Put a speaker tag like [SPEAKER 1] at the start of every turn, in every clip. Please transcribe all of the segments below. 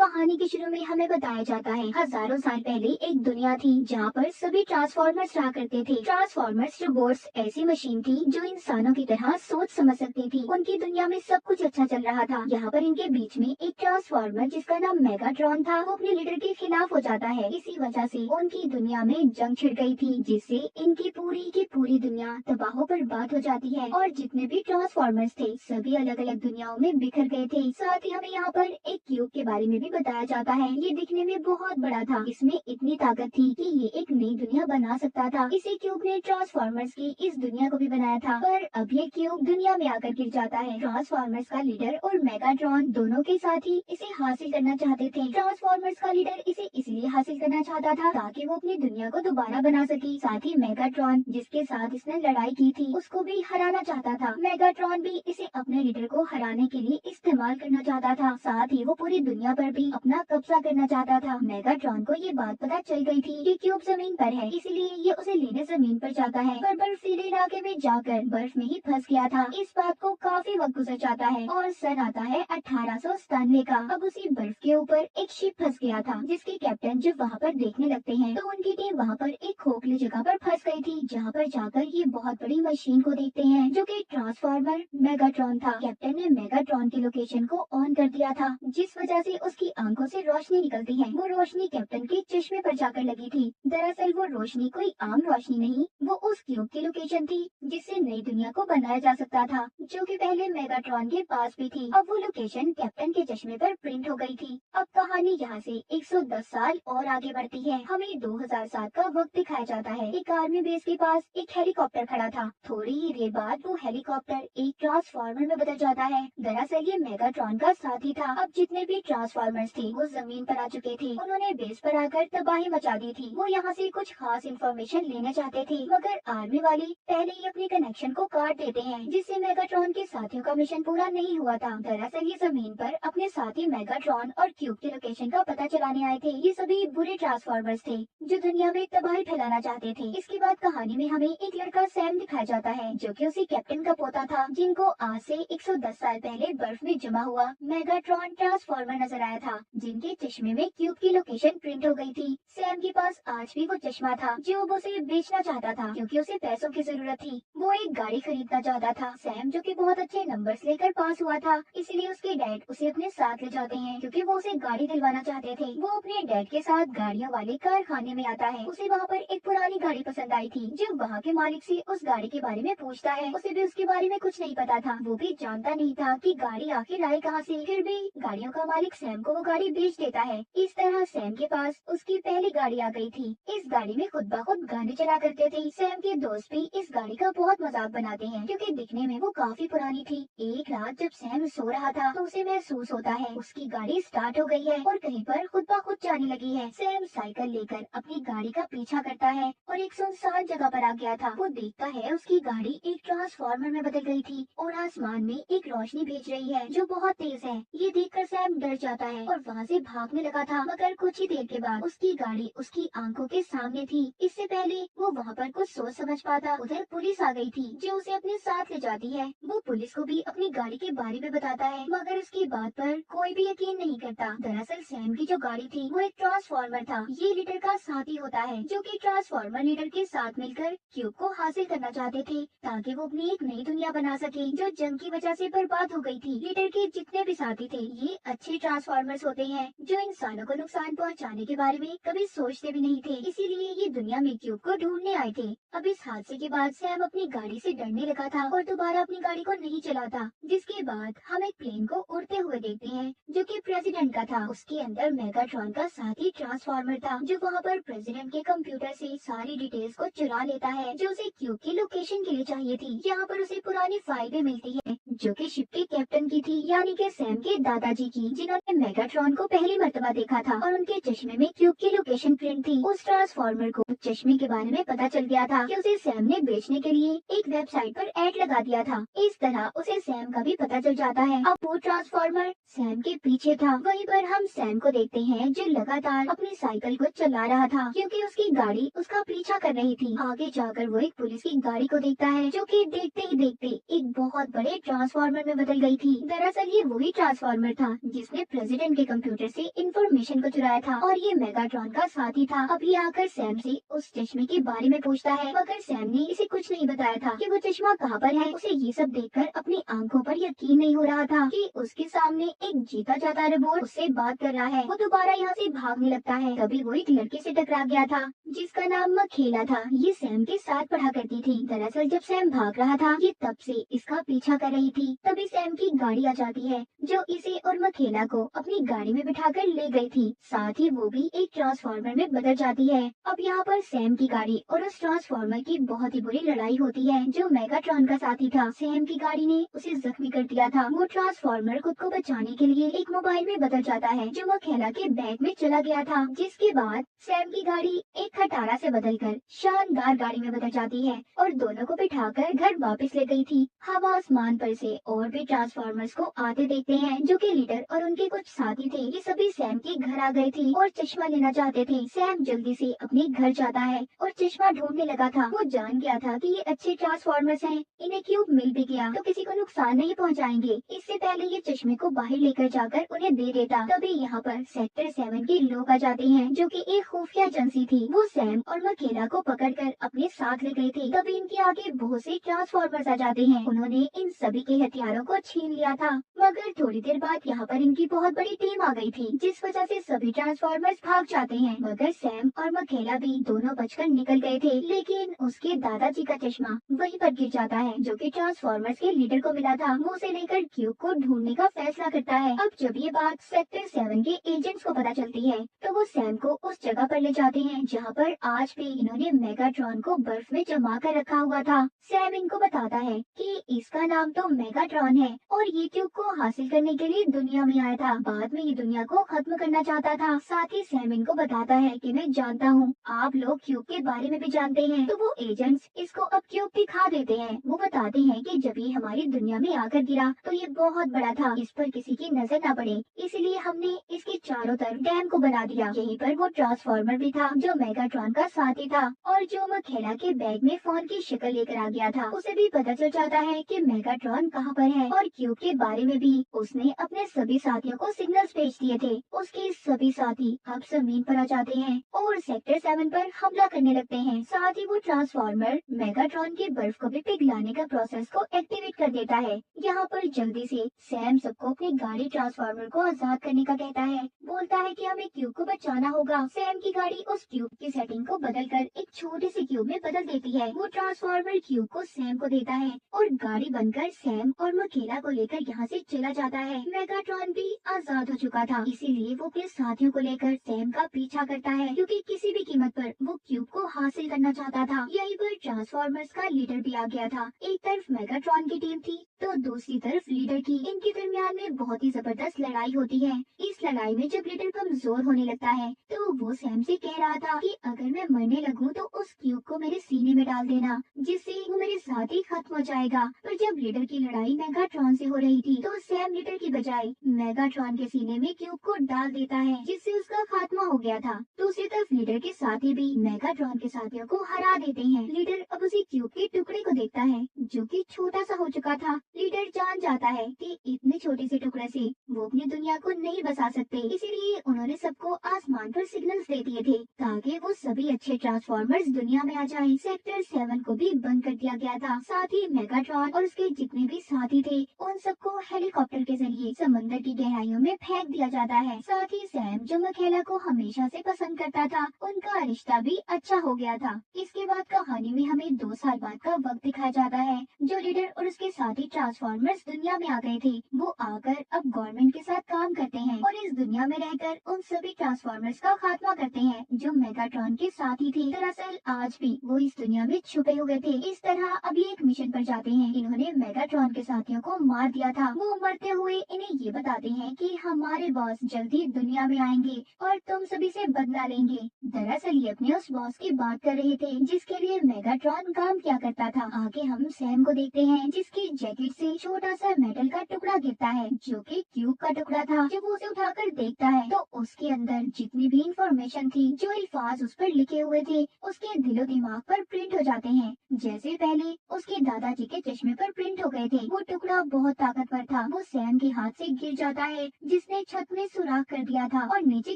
[SPEAKER 1] कहानी के शुरू में हमें बताया जाता है हजारों साल पहले एक दुनिया थी जहाँ पर सभी ट्रांसफॉर्मर्स रहा करते थे। ट्रांसफॉर्मर्स रोबोट्स ऐसी मशीन थी जो इंसानों की तरह सोच समझ सकती थी। उनकी दुनिया में सब कुछ अच्छा चल रहा था। यहाँ पर इनके बीच में एक ट्रांसफॉर्मर जिसका नाम मेगाट्रॉन था वो अपने लीडर के खिलाफ हो जाता है। इसी वजह से उनकी दुनिया में जंग छिड़ गई थी जिससे इनकी पूरी की पूरी दुनिया तबाह बर्बाद हो जाती है और जितने भी ट्रांसफॉर्मर्स थे सभी अलग अलग दुनियाओं में बिखर गए थे। साथ ही हमें यहाँ पर एक क्यूब के बारे में भी बताया जाता है। ये दिखने में बहुत बड़ा था, इसमें इतनी ताकत थी कि ये एक नई दुनिया बना सकता था। इसी क्यूब ने ट्रांसफॉर्मर्स की इस दुनिया को भी बनाया था, पर अब ये क्यूब दुनिया में आकर गिर जाता है। ट्रांसफॉर्मर्स का लीडर और मेगाट्रॉन दोनों के साथ ही इसे हासिल करना चाहते थे। ट्रांसफॉर्मर्स का लीडर इसे इसलिए हासिल करना चाहता था ताकि वो अपनी दुनिया को दोबारा बना सके। साथ ही मेगाट्रॉन जिसके साथ इसने लड़ाई की थी उसको भी हराना चाहता था। मेगाट्रॉन भी इसे अपने लीडर को हराने के लिए इस्तेमाल करना चाहता था। साथ ही वो पूरी दुनिया पर भी अपना कब्जा करना चाहता था। मेगाट्रॉन को ये बात पता चल गई थी कि क्यूब जमीन पर है, इसलिए ये उसे लेने जमीन पर जाता है, पर बर्फीले इलाके में जाकर बर्फ में ही फंस गया था। इस बात को काफी वक्त गुजर जाता है और सन आता है 1897 का। अब उसी बर्फ के ऊपर एक शिप फंस गया था जिसके कैप्टन जब वहाँ पर देखने लगते हैं तो उनकी टीम वहाँ पर एक खोखली जगह पर फंस गई थी, जहाँ पर जाकर ये बहुत बड़ी मशीन को देखते हैं जो कि ट्रांसफॉर्मर मेगाट्रॉन था। कैप्टन ने मेगाट्रॉन की लोकेशन को ऑन कर दिया था जिस वजह से उसकी आंखों से रोशनी निकलती है। वो रोशनी कैप्टन के चश्मे पर जाकर लगी थी। दरअसल वो रोशनी कोई आम रोशनी नहीं, वो उस क्यूब की लोकेशन थी जिससे नई दुनिया को बनाया जा सकता था, जो कि पहले मेगाट्रॉन के पास भी थी। अब वो लोकेशन कैप्टन के चश्मे पर प्रिंट हो गई थी। अब कहानी यहाँ से 110 साल और आगे बढ़ती है। हमें 2007 का वक्त दिखाया जाता है। एक आर्मी बेस के पास एक हेलीकॉप्टर खड़ा था। थोड़ी ही देर बाद वो हेलीकॉप्टर एक ट्रांसफॉर्मर में बदल जाता है। दरअसल ये मेगाट्रॉन का साथी था। अब जितने भी ट्रांसफॉर्मर्स थे वो जमीन पर आ चुके थे। उन्होंने बेस पर आकर तबाही मचा दी थी। वो यहाँ से कुछ खास इन्फॉर्मेशन लेना चाहते थे, मगर आर्मी वाले पहले ही अपने कनेक्शन को काट देते हैं, जिससे मेगाट्रॉन के साथियों का मिशन पूरा नहीं हुआ था। दरअसल ये जमीन पर अपने साथी मेगाट्रॉन और क्यूब की लोकेशन का पता चलाने आए थे। ये सभी बुरे ट्रांसफॉर्मर्स थे जो दुनिया में तबाही फैलाना चाहते थे। इसके बाद कहानी में हमें एक लड़का सैम दिखाया जाता है जो कि उसी कैप्टन का पोता था, जिनको आज से 110 साल पहले बर्फ में जमा हुआ मेगाट्रॉन ट्रांसफॉर्मर नजर आया था, जिनके चश्मे में क्यूब की लोकेशन प्रिंट हो गई थी। सैम के पास आज भी वो चश्मा था जो वो उसे बेचना चाहता था क्योंकि उसे पैसों की जरूरत थी। वो एक गाड़ी खरीदना चाहता था। सैम जो कि बहुत अच्छे नंबर्स लेकर पास हुआ था, इसलिए उसके डैड उसे अपने साथ ले जाते हैं क्योंकि वो उसे गाड़ी दिलवाना चाहते थे। वो अपने डैड के साथ गाड़ियों वाले कारखाने में आता है। उसे वहाँ पर एक पुरानी गाड़ी पसंद आई थी। जब वहाँ के मालिक से उस गाड़ी के बारे में पूछता है, उसे भी उसके बारे में कुछ नहीं पता था। वो भी जानता नहीं था कि गाड़ी आखिर आए कहाँ से। फिर भी गाड़ियों का मालिक सैम को वो गाड़ी बेच देता है। इस तरह सैम के पास उसकी पहली गाड़ी आ गई थी। इस गाड़ी में खुद ब खुद गाने चला करते थे। सैम के दोस्त भी इस गाड़ी का बहुत मजाक बनाते हैं क्योंकि दिखने में वो काफी पुरानी थी। एक रात जब सैम सो रहा था तो उसे महसूस होता है उसकी गाड़ी स्टार्ट हो गई है और कहीं पर खुद ब खुद जाने लगी है। सैम साइकिल लेकर अपनी गाड़ी का पीछा करता है और एक सुनसान जगह पर आ गया था। वो देखता है उसकी गाड़ी एक ट्रांसफॉर्मर में बदल गई थी और आसमान में एक रोशनी भेज रही है जो बहुत तेज है। ये देखकर सैम डर जाता है और वहाँ से भागने लगा था, मगर कुछ ही देर के बाद उसकी गाड़ी उसकी आंखों के सामने थी। इससे पहले वो वहाँ पर कुछ सोच समझ पाता उधर पुलिस आ गई थी जो उसे अपने साथ ले जाती है। वो पुलिस को भी अपनी गाड़ी के बारे में बताता है, मगर उसकी बात पर कोई भी यकीन नहीं करता। दरअसल सैम की जो गाड़ी थी वो एक ट्रांसफॉर्मर था। ये लीडर का साथी होता है जो कि ट्रांसफॉर्मर लीडर के साथ मिलकर क्यूब को हासिल करना चाहते थे ताकि वो अपनी एक नई दुनिया बना सके जो जंग की वजह से बर्बाद हो गई थी। लीडर के जितने भी साथी थे ये अच्छे ट्रांसफॉर्मर्स होते हैं जो इंसानों को नुकसान पहुंचाने के बारे में कभी सोचते भी नहीं थे, इसीलिए ये दुनिया में क्यूब को ढूंढने आए थे। अब इस हादसे के बाद सैम अपनी गाड़ी से डरने लगा था और दोबारा अपनी गाड़ी को नहीं चलाता, जिसके बाद हम एक प्लेन को उड़ते हुए देखते हैं जो कि प्रेसिडेंट का था। उसके अंदर मेगाट्रॉन का साथी ट्रांसफॉर्मर था जो वहाँ पर प्रेसिडेंट के कंप्यूटर से सारी डिटेल्स को चुरा लेता है जो उसे क्यूब की लोकेशन के लिए चाहिए थी। यहाँ पर उसे पुरानी फाइल भी मिलती है जो कि शिप के कैप्टन की थी, यानी कि सैम के दादाजी की, जिन्होंने मेगाट्रॉन को पहली मर्तबा देखा था और उनके चश्मे में क्यूब की लोकेशन प्रिंट थी। उस ट्रांसफॉर्मर को चश्मे के बारे में पता चल गया था कि उसे सैम ने बेचने के लिए एक वेबसाइट पर ऐड लगा दिया था। इस तरह उसे सैम का भी पता चल जाता है। अब वो ट्रांसफॉर्मर सैम के पीछे था। वहीं पर हम सैम को देखते हैं जो लगातार अपनी साइकिल को चला रहा था क्योंकि उसकी गाड़ी उसका पीछा कर रही थी। आगे जाकर वो एक पुलिस की गाड़ी को देखता है जो कि देखते ही देखते एक बहुत बड़े ट्रांसफॉर्मर में बदल गई थी। दरअसल ये वही ट्रांसफॉर्मर था जिसने प्रेसिडेंट के कंप्यूटर से इंफॉर्मेशन को चुराया था और ये मेगाट्रॉन का साथी था। अब ये आकर सैम से उस चश्मे के बारे में पूछता है, मगर सैम ने इसे कुछ नहीं बताया था कि वो चश्मा कहाँ पर है। उसे ये सब देखकर अपनी आंखों पर यकीन नहीं हो रहा था कि उसके सामने एक जीता जाता रोबोट उससे बात कर रहा है। वो दोबारा यहाँ से भागने लगता है, तभी वो एक लड़के से टकरा गया था जिसका नाम मखेला था। ये सैम के साथ पढ़ा करती थी। दरअसल जब सैम भाग रहा था ये तब से इसका पीछा कर रही थी। तभी सैम की गाड़ी आ जाती है जो इसे और मखेला को अपनी गाड़ी में बिठाकर ले गई थी। साथ ही वो भी एक ट्रांसफार्मर में बदल जाती है। अब यहाँ पर सैम की गाड़ी और उस ट्रांसफार्मर की बहुत ही बुरी लड़ाई होती है। जो मेगाट्रॉन का साथी था, सैम की गाड़ी ने उसे जख्मी कर दिया था। वो ट्रांसफार्मर खुद को बचाने के लिए एक मोबाइल में बदल जाता है जो मखेला के बैग में चला गया था। जिसके बाद सैम की गाड़ी एक खटारा से बदलकर शानदार गाड़ी में बदल जाती है और दोनों को बिठाकर घर वापस ले गई थी। हवा आसमान पर से और भी ट्रांसफार्मर्स को आते देखते हैं जो कि लीडर और उनके कुछ साथी थे। ये सभी सैम के घर आ गए थे और चश्मा लेना चाहते थे। सैम जल्दी से अपने घर जाता है और चश्मा ढूंढने लगा था। वो जान गया था कि ये अच्छे ट्रांसफार्मर्स हैं, इन्हें क्यूब मिल भी गया तो किसी को नुकसान नहीं पहुंचाएंगे। इससे पहले ये चश्मे को बाहर लेकर जाकर उन्हें दे देता। तभी यहाँ पर सेक्टर 7 के लोग आ जाते हैं जो कि एक खुफिया एजेंसी थी। वो सैम और मखेला को पकड़कर अपने साथ ले गए थे। तभी इनके आगे बहुत से ट्रांसफार्मर्स आ जाते हैं। उन्होंने इन सभी के हथियारों को छीन लिया था, मगर थोड़ी देर बाद यहाँ पर इनकी बहुत बड़ी टीम आ गई थी जिस वजह से सभी ट्रांसफार्मर्स भाग जाते हैं। मगर सैम और मखेला भी दोनों बचकर निकल गए थे, लेकिन उसके दादाजी का चश्मा वहीं पर गिर जाता है जो कि ट्रांसफार्मर्स के लीडर को मिला था। वो उसे लेकर क्यूब को ढूंढने का फैसला करता है। अब जब ये बात सेक्टर 7 के एजेंट्स को पता चलती है तो वो सैम को उस जगह पर ले जाते हैं जहाँ पर आज भी इन्होंने मेगाट्रॉन को बर्फ में जमा कर रखा हुआ था। सैम इनको बताता है कि इसका नाम तो मेगाट्रॉन है और ये क्यूब को हासिल करने के लिए दुनिया में आया था। बाद में ये दुनिया को खत्म करना चाहता था। साथ ही सैम इनको बताता है कि मैं जानता हूँ आप लोग क्यूब के बारे में भी जानते हैं। तो वो एजेंट्स इसको अब क्यूब दिखा देते हैं। वो बताते हैं कि जब ये हमारी दुनिया में आकर गिरा तो ये बहुत बड़ा था, इस पर किसी की नजर न पड़े, इसलिए हमने इसके चारों तरफ डैम को बना दिया। यहीं पर वो ट्रांसफार्मर भी था जो मेगाट्रॉन का साथी था और जो मखेला के बैग में फोन की शक्ल लेकर आ गया था। उसे भी पता चल जाता है कि मेगाट्रॉन कहाँ पर है और क्यूब के बारे में भी उसने अपने सभी साथियों को सिग्नल्स भेज दिए थे। उसके सभी साथी अब जमीन पर आ जाते हैं और सेक्टर 7 पर हमला करने लगते हैं। साथ ही वो ट्रांसफार्मर मेगाट्रॉन के बर्फ को भी पिघलाने का प्रोसेस को एक्टिवेट कर देता है। यहाँ पर जल्दी से सैम सबको अपनी गाड़ी ट्रांसफार्मर को आजाद करने का कहता है। बोलता है कि हमें क्यूब को बचाना होगा। सैम की गाड़ी उस क्यूब की सेटिंग को बदलकर एक छोटे से क्यूब में बदल देती है। वो ट्रांसफार्मर क्यूब को सैम को देता है और गाड़ी बनकर सैम और मखेला को लेकर यहाँ से चला जाता है। मेगाट्रॉन भी आजाद हो चुका था, इसीलिए वो अपने साथियों को लेकर सैम का पीछा करता है क्योंकि किसी भी कीमत पर वो क्यूब को हासिल करना चाहता था। यहीं पर ट्रांसफार्मर्स का लीडर भी आ गया था। एक तरफ मेगाट्रॉन की टीम थी तो दूसरी तरफ लीडर की। इनके दरमियान में बहुत ही जबरदस्त लड़ाई होती है। इस लड़ाई में जब लीडर कमजोर होने लगता है तो वो सैम से कह रहा था कि अगर मैं मरने लगूं तो उस क्यूब को मेरे सीने में डाल देना, जिससे वो मेरे साथ ही खत्म हो जाएगा। पर जब लीडर की लड़ाई मेगाट्रॉन से हो रही थी तो सैम लीडर की बजाय मेगाट्रॉन के सीने में क्यूब को डाल देता है, जिससे उसका खात्मा हो गया था। दूसरी तरफ लीडर के साथी भी मेगाट्रॉन के साथियों को हरा देते हैं। लीडर अब उसी क्यूब के टुकड़े को देखता है जो कि छोटा सा हो चुका था। लीडर जान जाता है कि इतने छोटे से टुकड़े से वो अपनी दुनिया को नहीं बसा सकते, इसीलिए उन्होंने सबको आसमान पर सिग्नल्स दे दिए थे ताकि वो सभी अच्छे ट्रांसफार्मर्स दुनिया में आ जाएं। सेक्टर 7 को भी बंद कर दिया गया था। साथ ही मेगाट्रॉन और उसके जितने भी साथी थे उन सबको हेलीकॉप्टर के जरिए समंदर की गहराइयों में फेंक दिया जाता है। साथ ही सैम जो मखेला को हमेशा से पसंद करता था, उनका रिश्ता भी अच्छा हो गया था। इसके बाद कहानी में हमें 2 साल बाद का वक्त दिखाया जाता है। जो लीडर और उसके साथी ट्रांसफार्मर्स दुनिया में आ गए थे वो आकर अब गवर्नमेंट के साथ काम करते हैं और इस दुनिया में रहकर उन सभी ट्रांसफार्मर्स का खात्मा करते हैं जो मेगाट्रॉन के साथी थे। दरअसल आज भी वो इस दुनिया में छुपे हुए थे। इस तरह अभी एक मिशन पर जाते हैं। इन्होंने मेगाट्रॉन के साथियों को मार दिया था। वो मरते हुए इन्हें ये बताते हैं कि हमारे बॉस जल्दी दुनिया में आएंगे और तुम सभी से बदला लेंगे। दरअसल ये अपने उस बॉस की बात कर रहे थे जिसके लिए मेगाट्रॉन काम किया करता था। आगे हम सैम को देखते हैं जिसकी जैकेट से छोटा सा मेटल का टुकड़ा गिरता है जो कि क्यूब का टुकड़ा था। जब वो उसे जाकर देखता है तो उसके अंदर जितनी भी इंफॉर्मेशन थी, जो अल्फाज उस पर लिखे हुए थे, उसके दिलो दिमाग पर प्रिंट हो जाते हैं। जैसे पहले उसके दादाजी के चश्मे पर प्रिंट हो गए थे। वो टुकड़ा बहुत ताकतवर था। वो सैम के हाथ से गिर जाता है, जिसने छत में सुराख कर दिया था और नीचे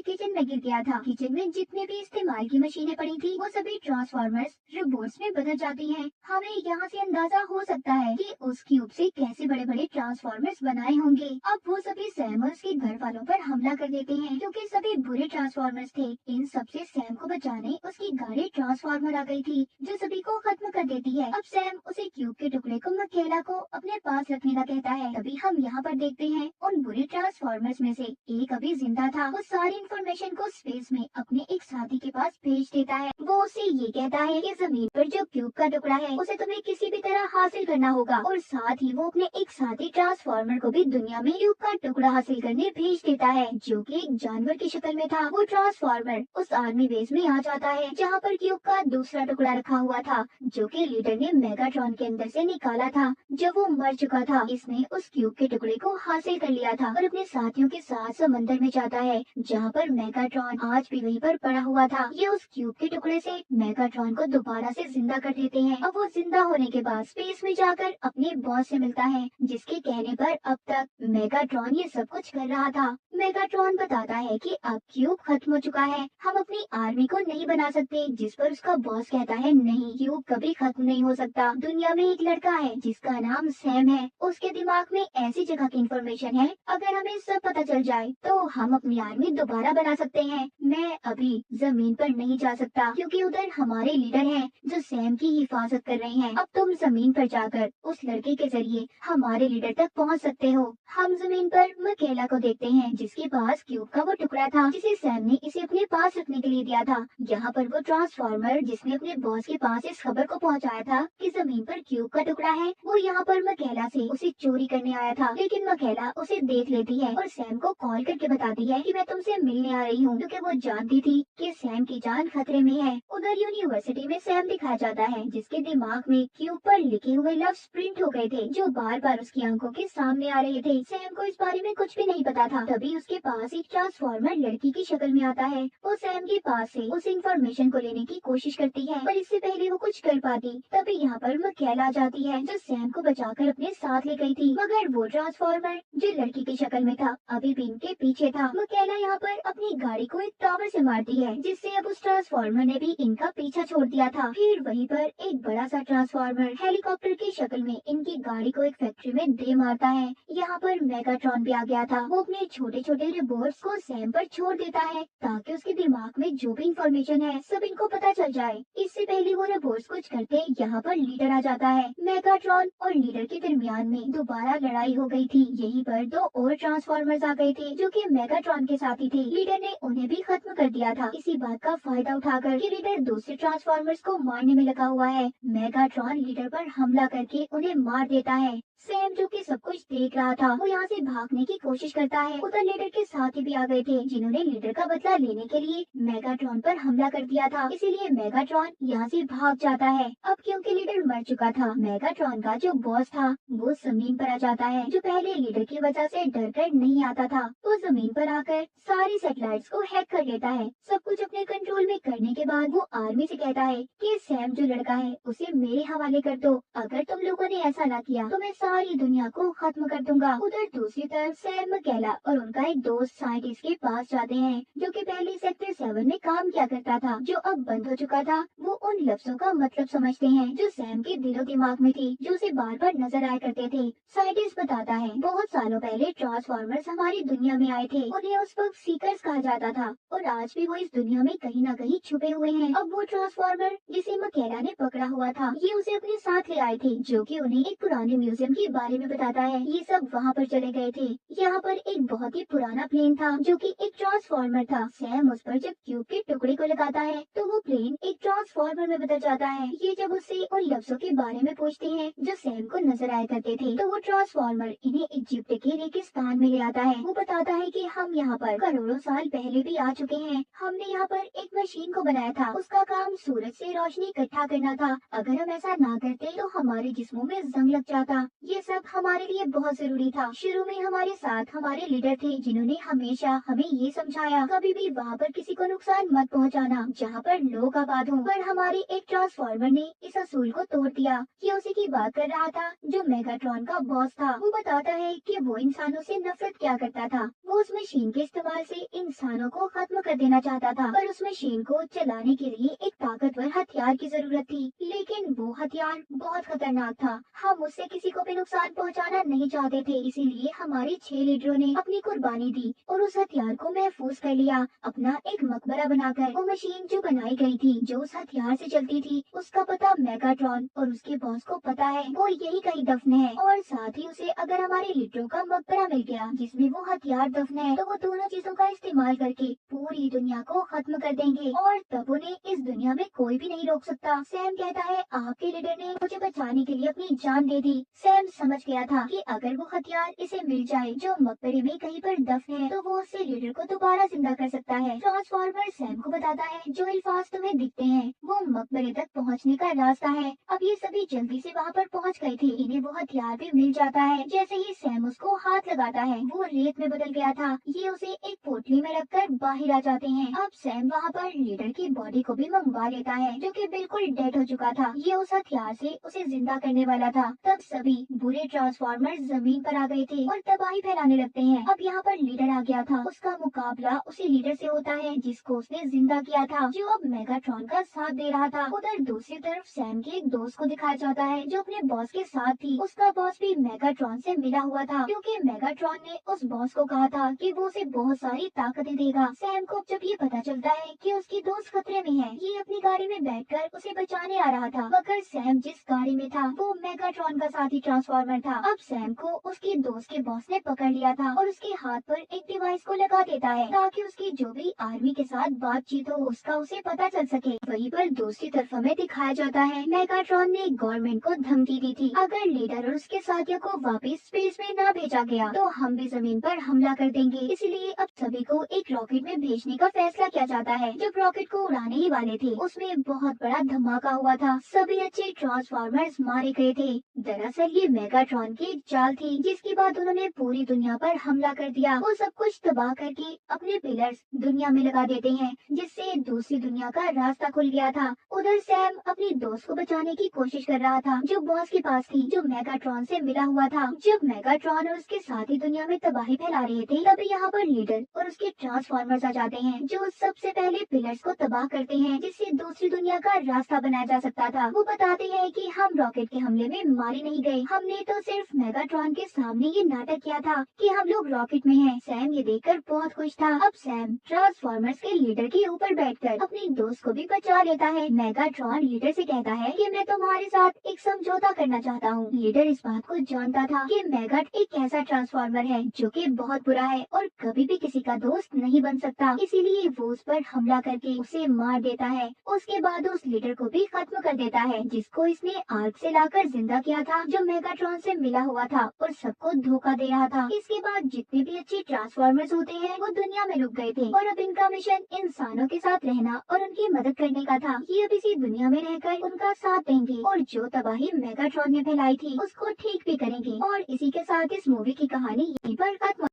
[SPEAKER 1] किचन में गिर गया था। किचन में जितने भी इस्तेमाल की मशीनें पड़ी थी, वो सभी ट्रांसफॉर्मर्स रोबोट्स में बदल जाती हैं। हमें यहाँ से अंदाजा हो सकता है कि उस क्यूब से कैसे बड़े बड़े ट्रांसफॉर्मर्स बनाए होंगे। अब वो सभी सैम और उसके घर वालों पर हमला कर देते हैं, क्योंकि सभी बुरे ट्रांसफॉर्मर्स थे। इन सबसे सैम को बचाने उसकी गाड़ी ट्रांसफॉर्मर आ गई थी, जो सभी को खत्म कर देती है। अब सैम उसे क्यूब के टुकड़े को मकेला को अपने पास रखने का कहता है। तभी हम यहाँ पर देखते हैं उन बुरे ट्रांसफॉर्मर्स में से एक अभी जिंदा था। वो सारी इंफॉर्मेशन को स्पेस में अपने एक साथी के पास भेज देता है। वो उसे ये कहता है कि जमीन पर जो क्यूब का टुकड़ा है, उसे तुम्हें किसी भी तरह हासिल करना होगा। और साथ ही वो अपने एक साथी ट्रांसफॉर्मर को भी दुनिया में क्यूब का टुकड़ा हासिल करने भेज देता है, जो कि एक जानवर की शक्ल में था। वो ट्रांसफॉर्मर उस आर्मी बेस में आ जाता है, जहाँ पर क्यूब का दूसरा टुकड़ा रखा हुआ था, जो कि लीडर ने मेगाट्रॉन के अंदर से निकाला था जब वो मर चुका था। इसने उस क्यूब के टुकड़े को हासिल कर लिया था और अपने साथियों के साथ समंदर में जाता है, जहाँ पर मेगाट्रॉन आज भी वहीं पर पड़ा हुआ था। ये उस क्यूब के टुकड़े से मेगाट्रॉन को दोबारा से जिंदा कर देते हैं। अब वो जिंदा होने के बाद स्पेस में जाकर अपने बॉस से मिलता है, जिसके कहने पर अब तक मेगाट्रॉन ये सब कुछ कर रहा था। मेगाट्रॉन बताता है कि अब क्यूब खत्म हो चुका है, हम अपनी आर्मी को नहीं बना सकते। जिस पर उसका बॉस कहता है, नहीं, क्यूब कभी खत्म नहीं हो सकता। दुनिया में एक लड़का है जिसका नाम सैम है, उसके दिमाग में ऐसी जगह की इंफॉर्मेशन है, अगर हमें सब पता चल जाए तो हम अपनी आर्मी दोबारा बना सकते हैं। मैं अभी जमीन पर नहीं जा सकता, क्योंकि उधर हमारे लीडर हैं जो सैम की हिफाजत कर रहे हैं। अब तुम जमीन पर जाकर उस लड़के के जरिए हमारे लीडर तक पहुंच सकते हो। हम जमीन पर मकेला को देखते हैं, जिसके पास क्यूब का वो टुकड़ा था, जिसे सैम ने इसे अपने पास रखने के लिए दिया था। यहाँ पर वो ट्रांसफॉर्मर जिसने अपने बॉस के पास इस खबर को पहुँचाया था कि जमीन पर क्यूब का टुकड़ा है, वो यहाँ पर मकेला से उसे चोरी करने आया था। लेकिन मकेला उसे देख लेती है और सैम को कॉल करके बताती है कि मैं तुमसे मिलने आ रही हूँ, क्योंकि वो जानती थी कि सैम की जान खतरे में है। उधर यूनिवर्सिटी में सैम दिखाया जाता है, जिसके दिमाग में क्यूब पर लिखे हुए लफ्ज प्रिंट हो गए थे, जो बार बार उसकी आंखों के सामने आ रहे थे। सैम को इस बारे में कुछ भी नहीं पता था। तभी उसके पास एक ट्रांसफॉर्मर लड़की की शक्ल में आता है। वो सैम के पास से उस इंफॉर्मेशन को लेने की कोशिश करती है, पर इससे पहले वो कुछ कर पाती, तभी यहाँ पर मकेला आ जाती है, जो सैम को बचाकर अपने साथ ले गई थी। मगर वो ट्रांसफॉर्मर जो लड़की की शक्ल में था, अभी भी इनके पीछे था। मकेला यहाँ पर अपनी गाड़ी को एक टावर से मारती है, जिससे अब उस ट्रांसफॉर्मर ने भी इनका पीछा छोड़ दिया था। फिर वहीं पर एक बड़ा सा ट्रांसफॉर्मर हेलीकॉप्टर की शक्ल में इनकी गाड़ी को एक फैक्ट्री में दे मारता है। यहाँ पर मेगाट्रॉन भी आ गया था। वो अपने छोटे छोटे रोबोट्स को सैम पर छोड़ देता है, ताकि उसके दिमाग में जो भी इंफॉर्मेशन है सब इनको पता चल जाए। इससे पहले वो रोबोट्स कुछ करते, यहाँ पर लीडर आ जाता है। मेगाट्रॉन और लीडर के दरमियान में दोबारा लड़ाई हो गई थी। यहीं पर दो और ट्रांसफॉर्मर्स आ गए थे, जो कि मेगाट्रॉन के साथी थे। लीडर ने उन्हें भी खत्म कर दिया था। इसी बात का फायदा उठाकर कि लीडर दूसरे ट्रांसफॉर्मर्स को मारने में लगा हुआ है, मेगाट्रॉन लीडर पर हमला करके उन्हें मार देता है। सैम जो कि सब कुछ देख रहा था, वो यहाँ से भागने की कोशिश करता है। उधर लीडर के साथी भी आ गए थे, जिन्होंने लीडर का बदला लेने के लिए मेगाट्रॉन पर हमला कर दिया था। इसीलिए मेगाट्रॉन यहाँ से भाग जाता है। अब क्योंकि लीडर मर चुका था, मेगाट्रॉन का जो बॉस था वो जमीन पर आ जाता है, जो पहले लीडर की वजह से डर कर नहीं आता था। वो जमीन पर आकर सारी सैटेलाइट्स को हैक कर लेता है। सब कुछ अपने कंट्रोल में करने के बाद वो आर्मी से कहता है कि सैम जो लड़का है उसे मेरे हवाले कर दो। अगर तुम लोगों ने ऐसा ना किया तो मैं सारी दुनिया को खत्म कर दूंगा। उधर दूसरी तरफ सैम, मकेला और उनका एक दोस्त साइंटिस्ट के पास जाते हैं, जो कि पहले सेक्टर 7 में काम किया करता था, जो अब बंद हो चुका था। वो उन लफ्जों का मतलब समझते हैं जो सैम के दिलो दिमाग में थी, जो उसे बार बार नजर आया करते थे। साइंटिस्ट बताता है, बहुत सालों पहले ट्रांसफॉर्मर्स हमारी दुनिया में आए थे। उन्हें उस वक्त सीकर्स कहा जाता था, और आज भी वो इस दुनिया में कहीं न कहीं छुपे हुए हैं। अब वो ट्रांसफॉर्मर जिसे मकेला ने पकड़ा हुआ था, ये उसे अपने साथ ले आए थे, जो कि उन्हें एक पुराने म्यूजियम के बारे में बताता है। ये सब वहाँ पर चले गए थे। यहाँ पर एक बहुत ही पुराना प्लेन था, जो कि एक ट्रांसफॉर्मर था। सैम उस पर जब क्यूब के टुकड़े को लगाता है, तो वो प्लेन एक ट्रांसफॉर्मर में बदल जाता है। ये जब उससे उन लफ्जों के बारे में पूछते हैं जो सैम को नजर आया करते थे, तो वो ट्रांसफॉर्मर इन्हें इजिप्ट के रेगिस्तान में ले आता है। वो बताता है कि हम यहाँ पर करोड़ों साल पहले भी आ चुके हैं। हमने यहाँ पर एक मशीन को बनाया था, उसका काम सूरज से रोशनी इकट्ठा करना था। अगर हम ऐसा ना करते तो हमारे जिस्मों में जंग लग जाता। ये सब हमारे लिए बहुत जरूरी था। शुरू में हमारे साथ हमारे लीडर थे जिन्होंने हमेशा हमें ये समझाया कभी भी वहाँ पर किसी को नुकसान मत पहुँचाना जहाँ पर लोग आबाद हों। पर हमारे एक ट्रांसफॉर्मर ने इस असूल को तोड़ दिया। ये उसी की बात कर रहा था जो मेगाट्रॉन का बॉस था। वो बताता है कि वो इंसानों से नफरत क्या करता था। वो उस मशीन के इस्तेमाल से इंसानों को खत्म कर देना चाहता था, पर उस मशीन को चलाने के लिए एक ताकतवर हथियार की जरूरत थी। लेकिन वो हथियार बहुत खतरनाक था। हम उससे किसी को भी नुकसान पहुंचाना नहीं चाहते थे, इसीलिए हमारे 6 लीडरों ने अपनी कुर्बानी दी और उस हथियार को महफूज कर लिया, अपना एक मकबरा बनाकर। वो मशीन जो बनाई गई थी, जो उस हथियार से चलती थी, उसका पता मेगाट्रॉन और उसके बॉस को पता है। वो यही कहीं दफन है और साथ ही उसे अगर हमारे लीडरों का मकबरा मिल गया जिसमें वो हथियार दफन है, तो वो दोनों चीजों का इस्तेमाल करके पूरी दुनिया को खत्म कर देंगे और तब उन्हें इस दुनिया में कोई भी नहीं रोक सकता। सैम कहता है आपके लीडर ने मुझे बचाने के लिए अपनी जान दे दी। सैम समझ गया था कि अगर वो हथियार इसे मिल जाए जो मकबरे में कहीं पर दफन है, तो वो उससे लीडर को दोबारा जिंदा कर सकता है। ट्रांसफॉर्मर सैम को बताता है जो अल्फाज तुम्हें दिखते हैं वो मकबरे तक पहुंचने का रास्ता है। अब ये सभी जल्दी से वहाँ पर पहुँच गए थे। इन्हें वो हथियार भी मिल जाता है। जैसे ही सैम उसको हाथ लगाता है वो रेत में बदल गया था। ये उसे एक पोटली में रखकर बाहर आ जाते हैं। अब सैम वहाँ पर लीडर की बॉडी को भी मंगवा लेता है जो कि बिल्कुल डेड हो चुका था। ये उस हथियार से उसे जिंदा करने वाला था। तब सभी बुरे ट्रांसफॉर्मर जमीन पर आ गए थे और तबाही फैलाने लगते हैं। अब यहाँ पर लीडर आ गया था। उसका मुकाबला उसी लीडर से होता है जिसको उसने जिंदा किया था, जो अब मेगाट्रॉन का साथ दे रहा था। उधर दूसरी तरफ सैम के एक दोस्त को दिखाया जाता है जो अपने बॉस के साथ थी। उसका बॉस भी मेगाट्रॉन से मिला हुआ था क्योंकि मेगाट्रॉन ने उस बॉस को कहा था कि वो उसे बहुत सारी ताकतें देगा। सैम को जब ये पता चलता है कि उसकी दोस्त खतरे में है, ये अपनी गाड़ी में बैठकर उसे बचाने आ रहा था, मगर सैम जिस गाड़ी में था वो मेगाट्रॉन का साथी ट्रांसफॉर्मर था। अब सैम को उसकी दोस्त के बॉस ने पकड़ लिया था और उसके हाथ पर एक डिवाइस को लगा देता है ताकि उसकी जो भी आर्मी के साथ बातचीत हो उसका उसे पता चल सके। वहीं पर दूसरी तरफ हमें दिखाया जाता है मेगाट्रॉन ने गवर्नमेंट को धमकी दी थी अगर लीडर और उसके साथियों को वापस स्पेस में ना भेजा गया तो हम भी जमीन पर हमला कर देंगे। इसलिए अब सभी को एक रॉकेट में भेजने का फैसला किया जाता है। जब रॉकेट को उड़ाने ही वाले थे उसमें बहुत बड़ा धमाका हुआ था। सभी अच्छे ट्रांसफॉर्मर्स मारे गए थे। दरअसल ये मेगाट्रॉन की एक चाल थी जिसके बाद उन्होंने पूरी दुनिया पर हमला कर दिया। वो सब कुछ तबाह करके अपने पिलर्स दुनिया में लगा देते हैं जिससे दूसरी दुनिया का रास्ता खुल गया था। उधर सैम अपनी दोस्त को बचाने की कोशिश कर रहा था जो बॉस के पास थी, जो मेगाट्रॉन से मिला हुआ था। जब मेगाट्रॉन और उसके साथी दुनिया में तबाही फैला रहे थे तभी यहाँ पर लीडर और उसके ट्रांसफॉर्मर्स आ जाते हैं जो सबसे पहले पिलर्स को तबाह करते हैं जिससे दूसरी दुनिया का रास्ता बनाया जा सकता था। वो बताते हैं कि हम रॉकेट के हमले में मारे नहीं गए, हमने तो सिर्फ मेगाट्रॉन के सामने ये नाटक किया था कि हम लोग रॉकेट में हैं। सैम ये देखकर बहुत खुश था। अब सैम ट्रांसफॉर्मर्स के लीडर के ऊपर बैठकर अपनी दोस्त को भी बचा लेता है। मेगाट्रॉन लीडर से कहता है कि मैं तुम्हारे साथ एक समझौता करना चाहता हूँ। लीडर इस बात को जानता था कि मेगाट एक ऐसा ट्रांसफॉर्मर है जो कि बहुत बुरा है और कभी भी किसी का दोस्त नहीं बन सकता, इसीलिए वो उस पर हमला करके उसे मार देता है। उसके बाद उस लीडर को भी खत्म कर देता है जिसको इसने आग से लाकर जिंदा किया था, जो मेगाट्रॉन से मिला हुआ था और सबको धोखा दे रहा था। इसके बाद जितने भी अच्छे ट्रांसफॉर्मर्स होते हैं वो दुनिया में रुक गए थे और अब इनका मिशन इंसानों के साथ रहना और उनकी मदद करने का था। ये अब इसी दुनिया में रहकर उनका साथ देंगे और जो तबाही मेगाट्रॉन ने फैलाई थी उसको ठीक भी करेंगे। और इसी के साथ इस मूवी की कहानी यहीं पर खत्म।